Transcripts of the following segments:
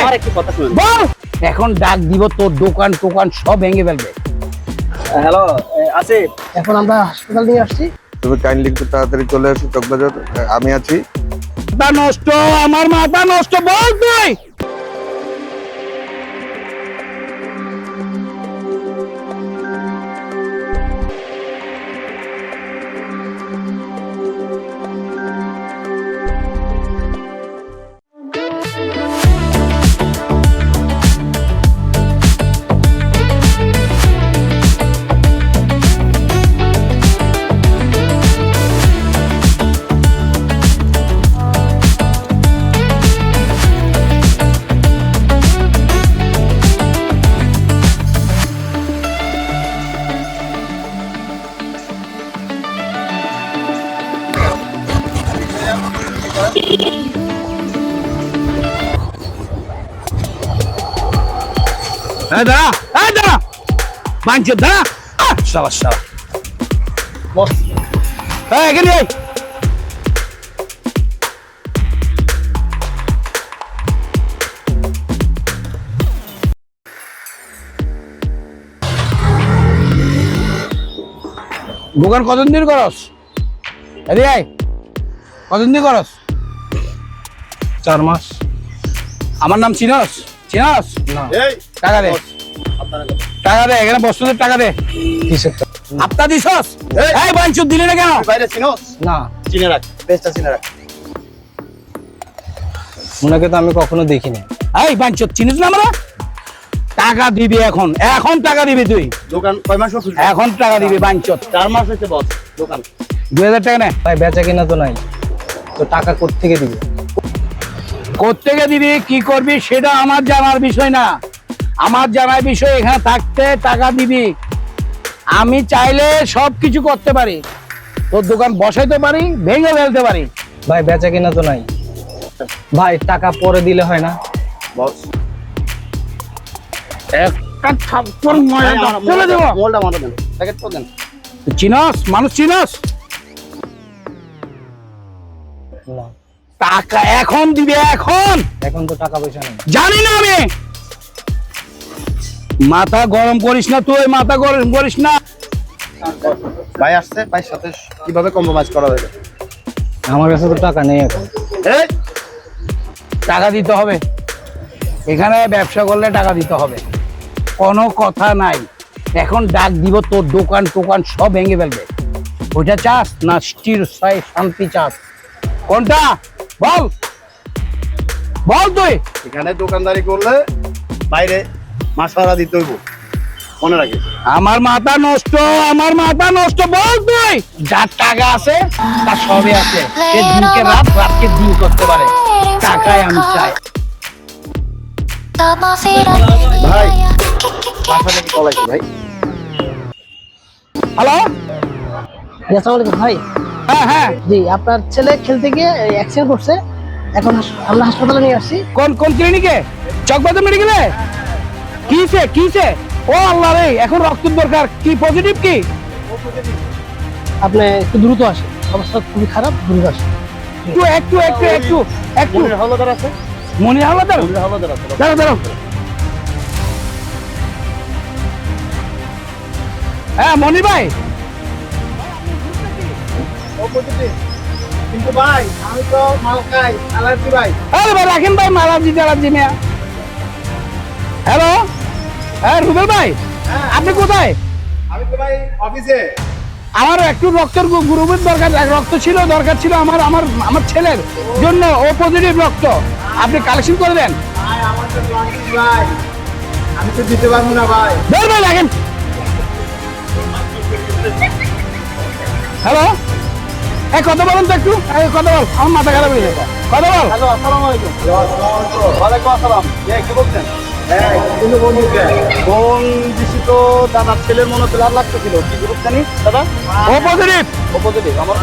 আমার একটু কথা শুনুন। বল। এখন ডাক দিব, তোর দোকান টোকান সব ভেঙে ফেলবে। হ্যালো আসিফ, এখন আমরা হাসপাতাল নিয়ে আসছি। তুমি কাইন্ডলি একটু তাড়াতাড়ি চলে আসো চকবাজার, আমি আছি। মাথা নষ্ট, আমার মাথা নষ্ট। বল তুই। দাঁড়া বাঞ্চ, দাঁড়া। শালা শালা বস এখানে আয়। দোকান কতদিন দিন করস? এদিকে আয়। কতদিন দিন করস? 4 মাস। আমার নাম চিনস? চিনস? না। এই টাকা দে, টাকা দে। এখানে বস্তুদের টাকা দে। কিসের টাকা? আপনা দিছস? এই বাঞ্চ দিলি না কেন? বাইরে চিনোস? না, চিনে রাখ, পেজটা চিনে রাখ। ওনাকে তো আমি কখনো দেখিনি। এই বাঞ্চ চিনিস না আমরা? টাকা দিবি এখন, এখন টাকা দিবি তুই। দোকান কয় মাস হলো? এখন টাকা দিবি বাঞ্চত। 4 মাস হয়েছে বস দোকান। 2000 টাকা নে। ভাই বেচা কিনা তো নাই, তো টাকা কোত্থেকে দিবে? কোত্থেকে দিবি, কি করবি সেটা আমার জানার বিষয় না। আমার জানার বিষয় এখানে থাকতে টাকা দিবি। আমি চাইলে সবকিছু করতে পারি, তোর দোকান বসাইতে পারি, ভেঙে ফেলতে পারি। ভাই বেচা কিনা তো নাই। ভাই টাকা পরে দিলে হয় না? বস একটা থাপ্পড় মারে ফেলে দেব। মোলটা মারা দেন, প্যাকেট তো দেন। তুই চিনস? মানুষ চিনস? না, টাকা এখন দিবি, এখন। এখন তো টাকা পয়সা নেই। জানি না আমি। মাথা গরম করিস না তুই, মাথা গরম করিস না। ভাই আসছে, ভাইয়ের সাথে কিভাবে কম্প্রোমাইজ করা যাবে? আমার কাছে তো টাকা নেই এখন। এই, টাকা দিতে হবে। এখানে ব্যবসা করলে টাকা দিতে হবে, কোনো কথা নাই। এখন ডাক দিব, তোর দোকান টোকান সব ভেঙে ফেলবে। ওইটা চাস না স্থির শান্তি চাস? কোনটা বল, বল তুই। এখানে দোকানদারি করলে বাইরে মাসারা দিতে হইব, মনে রাখিস। আমার মাথা নষ্ট, আমার মাথা নষ্ট। বল তুই। যার টাকা আছে তার সবই আছে। সে দিনকে রাত, রাতকে দিন করতে পারে। টাকায় আমি চাই। ভাই বাসা থেকে কল আসছে ভাই। হ্যালো। আসসালামু আলাইকুম ভাই। হ্যাঁ হ্যাঁ, জি, আপনার ছেলে খেলতে গিয়ে অ্যাক্সিডেন্ট করছে, এখন আমরা হাসপাতালে নিয়ে আসছি। কোন কোন ক্লিনিকে? চকবাজার মেডিকেলে? কিসে কিসে? ও আল্লাহ রে, এখন রক্তের দরকার। কি পজিটিভ কি? আপনি একটু দ্রুত আসেন, অবস্থা খুবই খারাপ, দ্রুত আসেন। একটু একটু একটু একটু একটু। মনির হাওলাদার আছে, মনি হাওলাদার? মনির হাওলাদার আছে। দাঁড়াও দাঁড়াও। হ্যাঁ মনি ভাই। কিন্তু ভাই আমি তো মাল খাই, অ্যালার্জি ভাই। আরে ভাই রাখেন ভাই, মালাজি টালাজি মিয়া। হ্যালো, হ্যাঁ রুবেল ভাই, আপনি কোথায়? আমি তো ভাই অফিসে। আমার একটু রক্তের গ্রুপের দরকার, রক্ত ছিল, দরকার ছিল আমার আমার আমার ছেলের জন্য। ও পজিটিভ রক্ত, আপনি কালেকশন করে দেন। ভাই আমার তো জন্ডিস ভাই, আমি তো দিতে পারবো না ভাই। ধর ভাই রাখেন। হ্যালো, এই কথা বলুন তো একটু। এই কথা বল, আমার মাথা খারাপ হয়ে গেছে। কথা বল। হ্যালো, আসসালামু আলাইকুম। ওয়ালাইকুম আসসালাম। কি বলছেন? হ্যাঁ, কিন্তু বন্ধুকে কোন দিছি তো দাদার ছেলের মনে ব্লাড লাগতেছিল। কি গ্রুপ জানি দাদা? ও পজিটিভ। ও পজিটিভ। আমার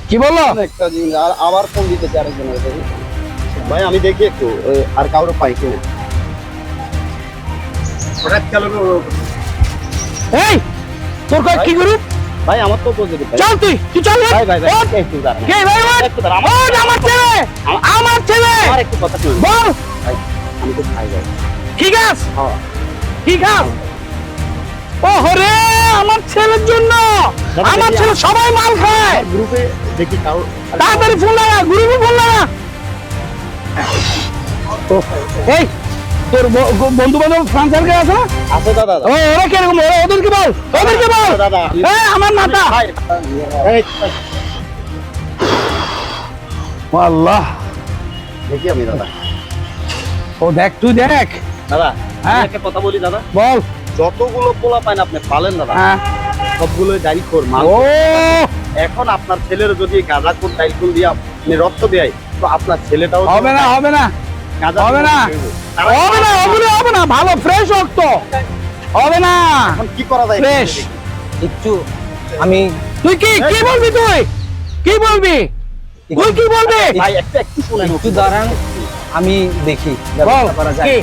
কি বললো? একটা জিনিস আর আবার ফোন দিতেছে আরেকজন ভাই, আমি দেখি একটু আর কারো পাই কিনা। হঠাৎ খেলো। এই তোর কি গ্রুপ? ভাই আমার তো পজিটিভ ভাই। চল তুই চল ভাই ভাই ভাই ওঠ। একটু দাঁড়ান। কে ভাই ওঠ? একটু দাঁড়ান। ওঠ, আমার ছেলে আমার ছেলে আমার একটু কথা শুনুন বল। ভাই, আমি তো খাই যাই। ঠিক আছে হ্যাঁ ঠিক আছে। ও হরে আমার ছেলের জন্য দাদা, আমার দেখি ছেলে সবাই মাল খায়। গ্রুপে দেখি কারো তাড়াতাড়ি ফোন লাগা, গ্রুপে ফোন লাগা। এই তোর বন্ধু বান্ধব ফ্রান্স সার্কেল আছে না? আছে দাদা। ও ওরা কিরকম? ওদেরকে বল, ওদেরকে বল। দাদা এই আমার মাথা ভাই এই আল্লাহ। দেখি আমি দাদা। ও দেখ তুই দেখ। দাদা হ্যাঁ। আমি একটা কথা বলি দাদা, বল। যতগুলো পোলা পান আপনি পালেন দাদা হ্যাঁ। সবগুলো ডাইল কর মাল। ও এখন আপনার ছেলের যদি গাঁজা কোট ডাইল কোট দিয়ে আপনি রক্ত দেয় তো আপনার ছেলেটাও তো হবে না হবে না গাঁজা হবে না। তারা হবে না হবে না ভালো ফ্রেশ রক্ত হবে না। এখন কি করা যায় ফ্রেশ। একটু আমি তুই কি কি বলবি? তুই কি বলবি? তুই কি বলবি? ভাই একটু শুনেন একটু দাঁড়ান, আমি দেখি বল ব্যবস্থা করা যায়। কি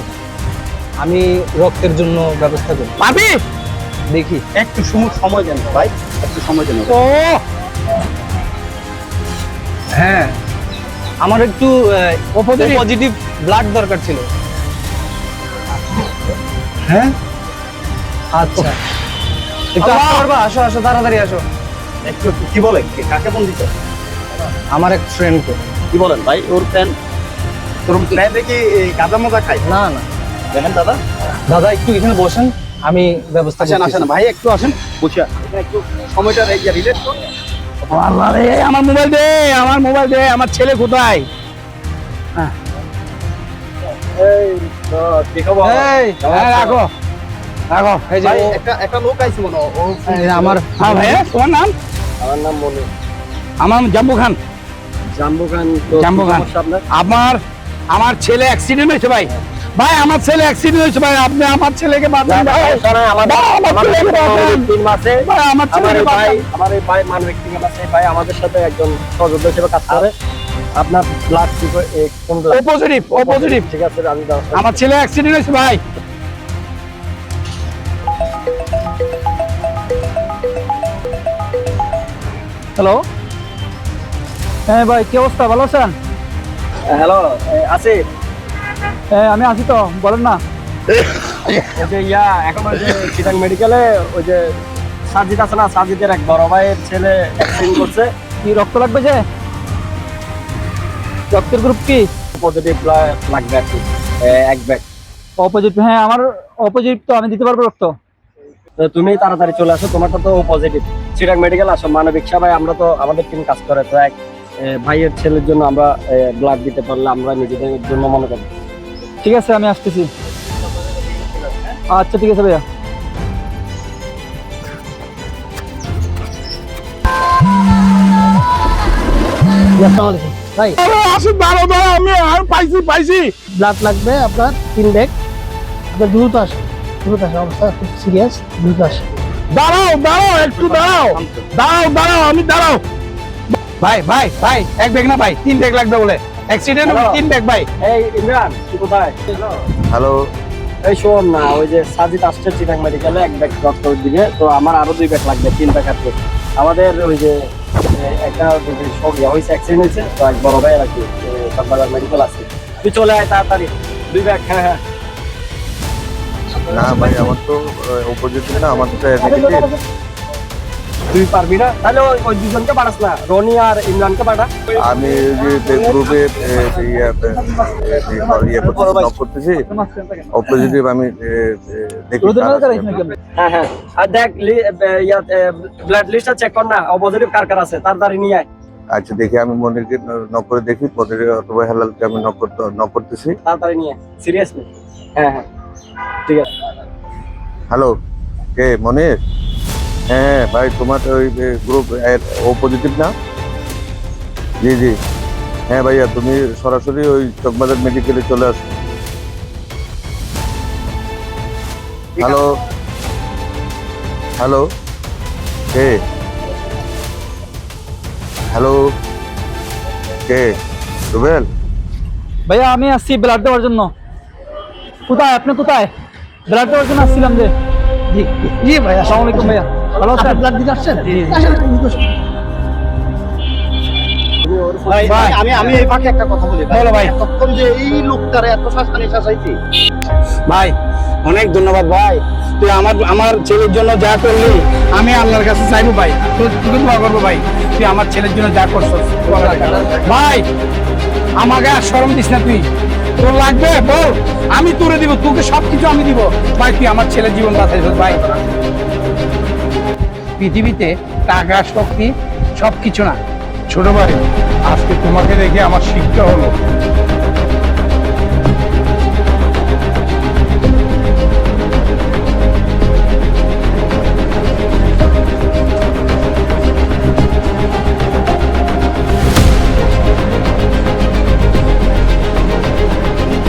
আমি রক্তের জন্য ব্যবস্থা করি, পাবি? দেখি। একটু সময় দেন ভাই, একটু সময় দেন। ও হ্যাঁ, আমার একটু Positive? পজিটিভ ব্লাড দরকার ছিল। হ্যাঁ আচ্ছা, একটু আল্লাহ! আসতে পারবা? আসো আসো, তাড়াতাড়ি আসো। একটু কি বলে কাকে ফোন দিতে আমার এক ফ্রেন্ডকে। কি বলেন ভাই? ওর প্যান তোর প্যান দেখি এই গাঁজা মজা খায় না না দেখেন দাদা। দাদা, একটু এখানে বসেন, আমি ব্যবস্থা আসেন করতেছি। আসেন ভাই একটু আসেন বসে এখানে একটু সময়টা রিলেট করুন। আল্লাহ রে, আমার মোবাইল দে, আমার মোবাইল দে। আমার ছেলে কোথায়? এই তো দেখাবো এই, হ্যাঁ, রাখো রাখো। এই যে ভাই ও- একটা লোক আইছে মনে হয়, ও এই আমার হ্যাঁ ভাইয়া, তোমার নাম? আমার নাম মনে আমার জাম্বু খান। জাম্বু খান। তো জাম্বু কি খান। সমস্যা আপনার? আমার ছেলে অ্যাক্সিডেন্ট হয়েছে ভাই। ভাই আমার ছেলে অ্যাক্সিডেন্ট হয়েছে ভাই। আপনি আমার ছেলেকে বাঁচান ভাই। ভাই, আমার ছেলেকে বাঁচান। 3 মাসে ভাই, আমার আমার ছেলেকে এই ভাই বাঁচান। আমার এই ভাই মানবিক টিম আছে, ভাই আমাদের সাথে একজন সহযোদ্ধা হিসেবে কাজ করে। আপনার ব্লাড কোন ও পজিটিভ, ও পজিটিভ। ঠিক আছে আমি ব্যবস্থা আমার ছেলে অ্যাক্সিডেন্ট হয়েছে ভাই। হ্যালো, হ্যাঁ ভাই, কি অবস্থা? ভালো আছেন? হ্যালো আছে হ্যাঁ আমি আছি তো, বলেন না। ওই যে এখন ওই যে চিটাং মেডিকেলে ওই যে সাজিদ আছে না, সাজিদের এক বড় ভাইয়ের ছেলে অ্যাক্সিডেন্ট করছে। কি রক্ত লাগবে যে? রক্তের গ্রুপ কি? পজিটিভ লাগবে আর কি, এক ব্যাগ। অপোজিট? হ্যাঁ আমার অপোজিট, তো আমি দিতে পারবো রক্ত। তো তুমি তাড়াতাড়ি চলে আসো, তোমারটা তো পজিটিভ। চিটাং মেডিকেল আসো, মানবিক সেবায় আমরা তো আমাদের টিম কাজ করে। তো এক ভাইয়ের ছেলের জন্য আমরা ব্লাড দিতে পারলে আমরা নিজেদের জন্য মনে করি। ঠিক আছে, আমি আসতেছি। আচ্ছা ঠিক আছে ভাইয়া। আসসালামু আলাইকুম ভাই, আরে আসুন, দাঁড়াও দাঁড়াও, আমি আর পাইছি। ব্লাড লাগবে আপনার 3 ব্যাগ। আপনার দ্রুত আসুন, দ্রুত আসুন, অবস্থা খুব সিরিয়াস, দ্রুত আসুন। দাঁড়াও একটু দাঁড়াও, আমি দাঁড়াও। ভাই ভাই ভাই, এক ব্যাগ না ভাই, 3 ব্যাগ লাগবে বলে। Accident Hello? 3 ব্যাগ ভাই। এই ইমরান তুই কোথায়? হ্যালো, এই শোন না, ওই যে সাজিদ আসছে চিটাং মেডিকেলে এক ব্যাগ রক্ত দিবে। তো আমার আরো 2 ব্যাগ লাগবে, 3 ব্যাগ আছে আমাদের। ওই যে একটা হয়েছে অ্যাক্সিডেন্ট হয়েছে, তো এক বড় ভাই আর কি সববাজার মেডিকেল আছে। তুই চলে আয় তাড়াতাড়ি, 2 ব্যাগ। হ্যাঁ হ্যাঁ না ভাই আমার তো অপোজিট না, আমার তো নেগেটিভ। তুই পারবি না? তাহলে ওই দুজনকে পাঠাস না, রনি আর ইমরানকে পাঠা। আমি যে গ্রুপে নক করতেছি অপোজিটিভ, আমি দেখি কারা আছে। হ্যাঁ হ্যাঁ, আর দেখ ব্লাড লিস্টটা চেক কর না, পজিটিভ কার কার আছে তাড়াতাড়ি নিয়ে আয়। আচ্ছা দেখি, আমি মনিরকে নক করে দেখি পজিটিভ অথবা হেলালকে আমি নক করতেছি। তাড়াতাড়ি নিয়ে সিরিয়াসলি। হ্যাঁ হ্যাঁ ঠিক আছে। হ্যালো, কে মনির? হ্যাঁ ভাই, তোমার ওই গ্রুপ ও পজিটিভ না? জি জি, হ্যাঁ ভাইয়া তুমি সরাসরি ওই চকবাজার মেডিকেলে চলে আসো। হ্যালো হ্যালো, কে? হ্যালো, কে? রুবেল? ভাইয়া আমি আসছি ব্লাড দেওয়ার জন্য। কোথায় আপনি? কোথায়? ব্লাড দেওয়ার জন্য আসছিলাম যে। জি জি ভাই, আসসালামু আলাইকুম ভাইয়া। ভালো আছেন? ব্লাড দিতে আসছেন জি, জি। আসেন, দ্রুত আসেন। ভাই ভাই। আমি এই ফাঁকে একটা কথা বলি বলো ভাই। তখন যে এই লোকটারে এত শাসানি শাসাইছি ভাই অনেক ধন্যবাদ ভাই, তুই আমার ছেলের জন্য যা করলি আমি আল্লাহর কাছে চাইবো ভাই, তোকে দোয়া করবো ভাই, তুই আমার ছেলের জন্য যা করছস ভাই। আমাকে আর শরম দিস না, তুই তোর লাগবে বল, আমি তোরে দিব, তোকে সবকিছু আমি দিব ভাই, তুই আমার ছেলের জীবন বাঁচাইছস ভাই। পৃথিবীতে টাকা শক্তি সবকিছু না ছোট ভাই, আজকে তোমাকে দেখে আমার শিক্ষা হলো